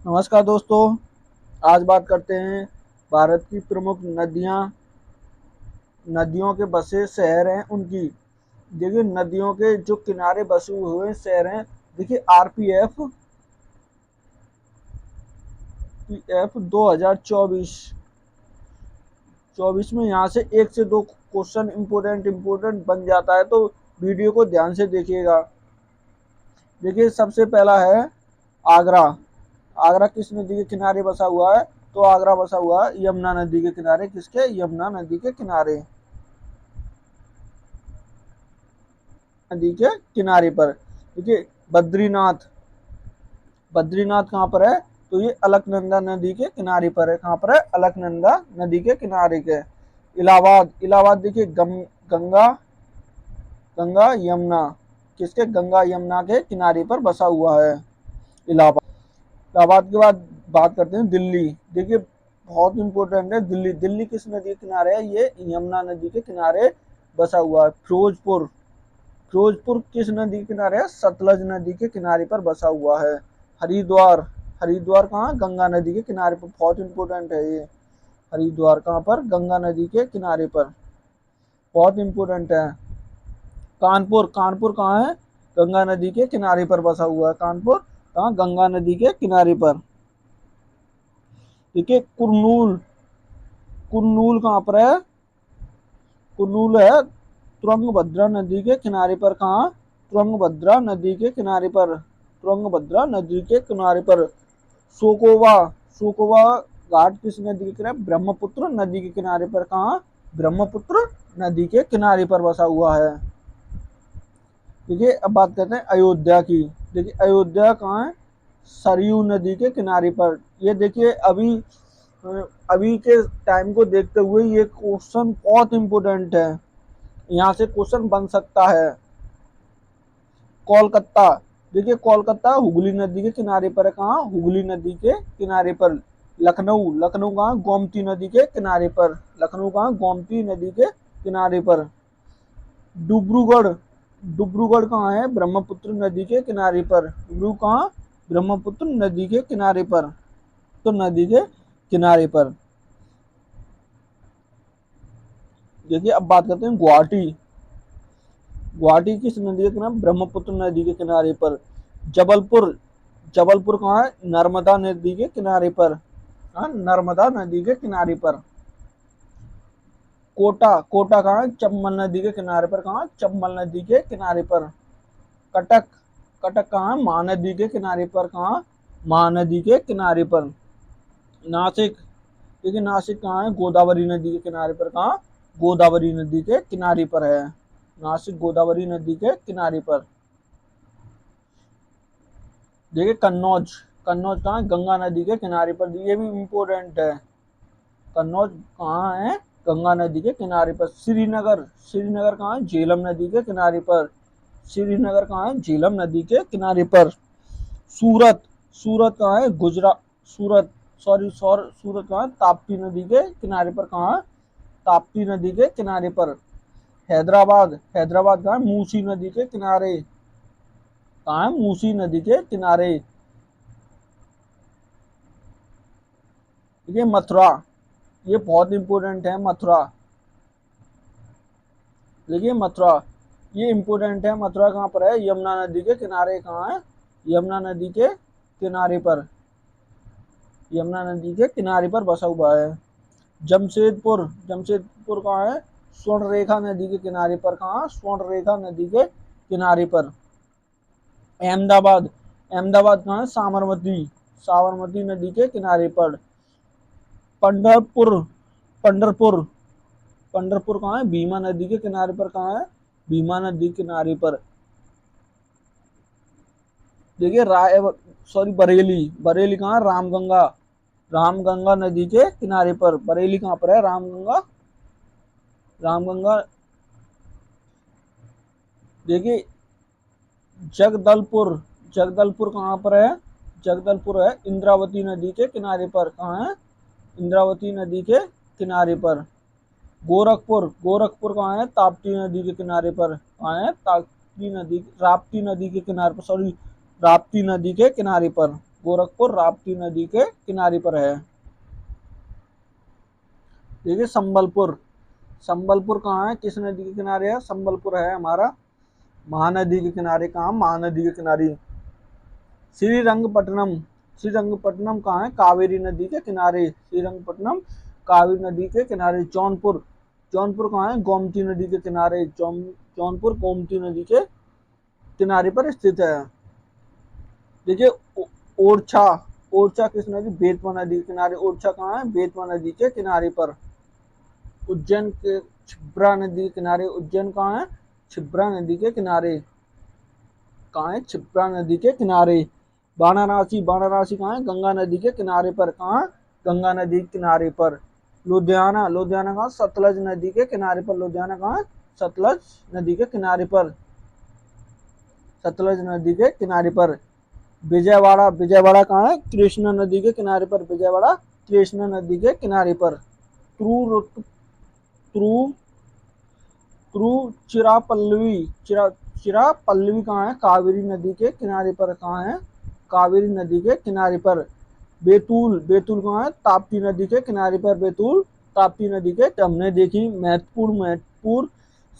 नमस्कार दोस्तों। आज बात करते हैं भारत की प्रमुख नदियों के बसे शहर हैं उनकी। देखिए, नदियों के जो किनारे बसे हुए शहर हैं। देखिए, आरपीएफ पीएफ 2024 में यहाँ से एक से दो क्वेश्चन इम्पोर्टेंट बन जाता है, तो वीडियो को ध्यान से देखिएगा। देखिए, सबसे पहला है आगरा। आगरा किस नदी के किनारे बसा हुआ है? तो आगरा बसा हुआ है यमुना नदी के किनारे। किसके? यमुना नदी के किनारे। नदी के किनारे पर। देखिए, बद्रीनाथ। बद्रीनाथ कहाँ पर है? तो ये अलकनंदा नदी के किनारे पर है। कहाँ पर है? अलकनंदा नदी के किनारे के। इलाहाबाद। इलाहाबाद देखिए, गंगा गंगा यमुना किसके? गंगा यमुना के किनारे पर बसा हुआ है इलाहाबाद। इलाहाबाद के बाद बात करते हैं दिल्ली। देखिए, बहुत इंपॉर्टेंट है दिल्ली। दिल्ली किस नदी के किनारे है? ये यमुना नदी के किनारे बसा हुआ है। फिरोजपुर। फिरोजपुर किस नदी के किनारे है? सतलज नदी के किनारे पर बसा हुआ है। हरिद्वार। हरिद्वार कहाँ? गंगा नदी के किनारे पर। बहुत इंपॉर्टेंट है ये। हरिद्वार कहाँ पर? गंगा नदी के किनारे पर। बहुत इंपॉर्टेंट है। कानपुर। कानपुर कहाँ है? गंगा नदी के किनारे पर बसा हुआ है। कानपुर कहाँ? गंगा नदी के किनारे पर। ठीक है। कुरनूल। कुरनूल कहाँ पर है? कुरनूल है तुंगभद्रा नदी के किनारे पर। कहाँ? तुंगभद्रा नदी के किनारे पर। तुंगभद्रा नदी के किनारे पर। सोकोवा। सोकोवा घाट किस नदी के किनारे? ब्रह्मपुत्र नदी के किनारे पर। कहाँ? ब्रह्मपुत्र नदी के किनारे पर बसा हुआ है। देखिए, अब बात करते हैं अयोध्या की। देखिए, अयोध्या कहाँ है? सरयू नदी के किनारे पर। ये देखिए, अभी के टाइम को देखते हुए ये क्वेश्चन बहुत इंपॉर्टेंट है। यहाँ से क्वेश्चन बन सकता है। कोलकाता। देखिए, कोलकाता हुगली नदी के किनारे पर है। कहाँ? हुगली नदी के किनारे पर। लखनऊ। लखनऊ कहाँ? गोमती नदी के किनारे पर। लखनऊ कहाँ? गोमती नदी के किनारे पर। डिब्रूगढ़। डिब्रूगढ़ कहाँ है? ब्रह्मपुत्र नदी के किनारे पर। डिब्रू कहाँ? ब्रह्मपुत्र नदी के किनारे पर। तो नदी के किनारे पर। देखिए, अब बात करते हैं गुवाहाटी। गुवाहाटी किस नदी के किनारे? ब्रह्मपुत्र नदी के किनारे पर। जबलपुर। जबलपुर कहाँ है? नर्मदा नदी के किनारे पर। हाँ, नर्मदा नदी के किनारे पर। कोटा। कोटा कहाँ है? चंबल नदी के किनारे पर। कहाँ? चंबल नदी के किनारे पर। कटक। कटक कहाँ? महानदी के किनारे पर। कहाँ? महानदी के किनारे पर। नासिक। देखिए, नासिक कहाँ है? गोदावरी नदी के किनारे पर। कहाँ? गोदावरी नदी के किनारे पर है। नासिक गोदावरी नदी के किनारे पर। देखिए, कन्नौज। कन्नौज कहाँ है? गंगा नदी के किनारे पर। ये भी इम्पोर्टेंट है। कन्नौज कहाँ है? गंगा नदी के किनारे पर। श्रीनगर। श्रीनगर कहाँ है? झेलम नदी के किनारे पर। श्रीनगर कहाँ है? झेलम नदी के किनारे पर। सूरत। सूरत कहाँ है? गुजरात। सूरत सॉरी सॉरी सूरत कहाँ है? ताप्ती नदी के किनारे पर। कहाँ? ताप्ती नदी के किनारे पर। हैदराबाद। हैदराबाद कहाँ है? मूसी नदी के किनारे। कहाँ है? मूसी नदी के किनारे। ये मथुरा। ये बहुत इंपॉर्टेंट है मथुरा। देखिए, मथुरा ये इंपॉर्टेंट है। मथुरा कहाँ पर है? यमुना नदी के किनारे। कहाँ है? यमुना नदी के किनारे पर। यमुना नदी के किनारे पर बसा हुआ है। जमशेदपुर। जमशेदपुर कहाँ है? स्वर्णरेखा नदी के किनारे पर। कहाँ? स्वर्णरेखा नदी के किनारे पर। अहमदाबाद। अहमदाबाद कहाँ है? साबरमती। साबरमती नदी के किनारे पर। पंढरपुर। पंढरपुर। पंढरपुर कहाँ है? भीमा नदी के किनारे पर। कहाँ है? भीमा नदी के किनारे पर। देखिए, राय सॉरी बरेली। बरेली कहाँ है? रामगंगा। रामगंगा नदी के किनारे पर। बरेली कहाँ पर है? रामगंगा। रामगंगा। देखिए, जगदलपुर। जगदलपुर कहाँ पर है? जगदलपुर है इंद्रावती नदी के किनारे पर। कहाँ है? इंद्रावती नदी के किनारे पर। गोरखपुर। गोरखपुर कहाँ है? ताप्ती नदी के किनारे पर। कहाँ है? ताप्ती नदी राप्ती नदी के किनारे पर। सॉरी, राप्ती नदी के किनारे पर। गोरखपुर राप्ती नदी के किनारे पर है। देखिए संबलपुर, संबलपुर कहाँ है, किस नदी के किनारे है, संबलपुर है हमारा महानदी के किनारे। कहाँ, महानदी के किनारे। श्रीरंगपट्टनम, श्रीरंगपट्टनम कहाँ है, कावेरी नदी के किनारे। श्रीरंगपट्टनम कावेरी नदी के किनारे। जौनपुर, जौनपुर कहाँ है, गोमती नदी के किनारे। जौनपुर गोमती नदी के किनारे पर स्थित है। देखिए ओरछा, ओरछा किस नदी, बेतवा नदी के किनारे। ओरछा कहाँ है, बेतवा नदी के किनारे पर। उज्जैन के छिब्रा नदी के किनारे। उज्जैन कहाँ है, छिब्रा नदी के किनारे। कहाँ है, छिब्रा नदी के किनारे। वाराणसी, वाराणसी कहाँ है, गंगा नदी के किनारे पर। कहाँ, गंगा नदी के किनारे पर। लुधियाना, लुधियाना कहाँ, सतलज नदी के किनारे पर। लुधियाना कहाँ है, सतलज नदी के किनारे पर। सतलज नदी के किनारे पर। विजयवाड़ा, विजयवाड़ा कहाँ है, कृष्णा नदी के किनारे पर। विजयवाड़ा कृष्णा नदी के किनारे पर। त्रू तिरुचिरापल्लवी, चिरापल्लवी कहाँ है, कावेरी नदी के किनारे पर। कहाँ है, कावेरी नदी के किनारे पर। बैतूल, बैतूल कहाँ है, ताप्ती नदी के किनारे पर। बैतूल ताप्ती नदी के। हमने देखी महत्वपूर्ण महत्वपूर्ण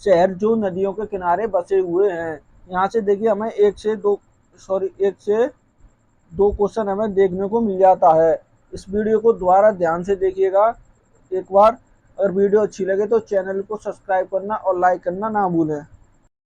शहर जो नदियों के किनारे बसे हुए हैं। यहाँ से देखिए हमें एक से दो क्वेश्चन हमें देखने को मिल जाता है। इस वीडियो को दोबारा ध्यान से देखिएगा एक बार। अगर वीडियो अच्छी लगे तो चैनल को सब्सक्राइब करना और लाइक करना ना भूलें।